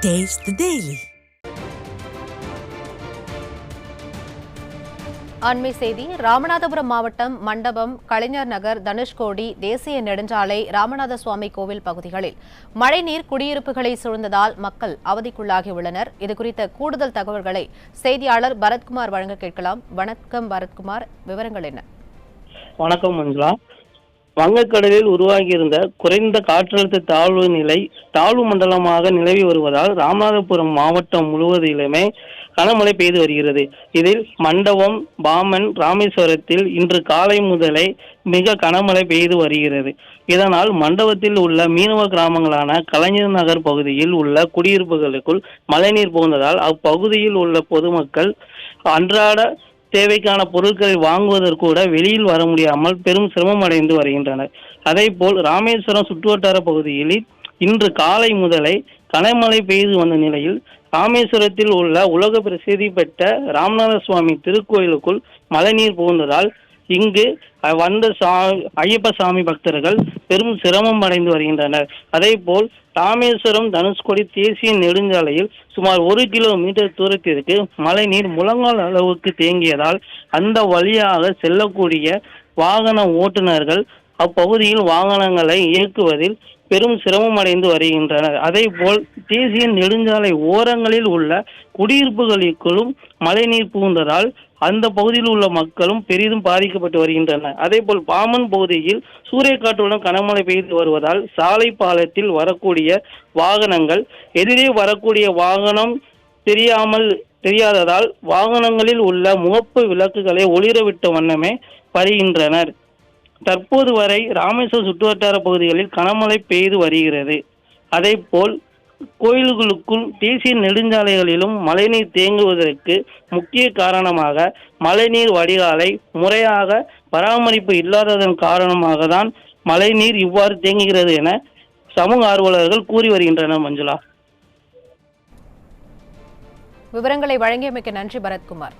Taste the Daily. அண்மை செய்தி. ராமநாதபுரம் மாவட்டம் மண்டபம், கலைஞர் நகர், தனுஷ்கோடி தேசிய நெடுஞ்சாலை, ராமநாத சுவாமி கோவில் பகுதிகளில் மழைநீர் குடியிருப்புகளை சூழ்ந்ததால் மக்கள் அவதிக்குள்ளாகியுள்ளனர். இதுகுறித்த கூடுதல் தகவல்களை செய்தியாளர் பரத்குமார் வழங்க கேட்கலாம். வணக்கம் பரத்குமார், விவரங்கள் என்ன? வணக்கம் மஞ்சுளா. வங்கக்கடலில் உருவாகியிருந்த குறைந்த காற்றழுத்த தாழ்வு மண்டலமாக நிலவி வருவதால் ராமநாதபுரம் மாவட்டம் முழுவதிலுமே கனமழை பெய்து வருகிறது. இதில் மண்டபம், பாமன், ராமேஸ்வரத்தில் இன்று காலை முதலே மிக கனமழை பெய்து வருகிறது. இதனால் மண்டபத்தில் உள்ள மீனவ கிராமங்களான கலைஞர் நகர் பகுதியில் உள்ள குடியிருப்புகளுக்குள் மழைநீர் புகுந்ததால் அப்பகுதியில் உள்ள பொதுமக்கள் அன்றாட தேவைக்கான பொருட்களை வாங்குவதற்கூட வெளியில் வர முடியாமல் பெரும் சிரமம் அடைந்து வருகின்றனர். அதேபோல் ராமேஸ்வரம் சுற்றுவட்டார பகுதியில் இன்று காலை முதலே கனமழை பெய்து வந்த நிலையில் ராமேஸ்வரத்தில் உள்ள உலக பிரசித்தி பெற்ற ராமநாத சுவாமி திருக்கோயிலுக்குள் மழைநீர் புகுந்ததால் இங்கு வந்த ஐயப்ப சாமி பக்தர்கள் பெரும் சிரமம் அடைந்து வருகின்றனர். அதேபோல் ராமேஸ்வரம் தனுஷ்கோடி தேசிய நெடுஞ்சாலையில் சுமார் 1 கிலோமீட்டர் தூரத்திற்கு மழைநீர் முழங்கால் அளவுக்கு தேங்கியதால் அந்த வழியாக செல்லக்கூடிய வாகன ஓட்டுநர்கள் அப்பகுதியில் வாகனங்களை இயக்குவதில் பெரும் சிரமம் அடைந்து வருகின்றனர். அதேபோல் தேசிய நெடுஞ்சாலை ஓரங்களில் உள்ள குடியிருப்புகளுக்குள்ளும் மழைநீர் புகுந்ததால் அந்த பகுதியில் உள்ள மக்களும் பெரிதும் பாதிக்கப்பட்டு வருகின்றனர். அதேபோல் பாமன் பகுதியில் சூறைக்காற்றுடன் கனமழை பெய்து வருவதால் சாலை பாலத்தில் வரக்கூடிய வாகனங்கள் எதிரே வரக்கூடிய வாகனம் தெரியாததால் வாகனங்களில் உள்ள முகப்பு விளக்குகளை ஒளிரவிட்ட வண்ணமே வருகின்றனர். தற்போது வரை ராமேஸ்வரம் சுற்றுவட்டார பகுதிகளில் கனமழை பெய்து வருகிறது. அதேபோல் கோயில்களுக்குள் தேசிய நெடுஞ்சாலைகளிலும் மழைநீர் தேங்குவதற்கு முக்கிய காரணமாக மழைநீர் வடிகாலை முறையாக பராமரிப்பு இல்லாததன் காரணமாக தான் மழைநீர் இவ்வாறு தேங்குகிறது என சமூக ஆர்வலர்கள் கூறி வருகின்றனர். மஞ்சுளா, விவரங்களை வழங்கியமைக்கு நன்றி பரத்குமார்.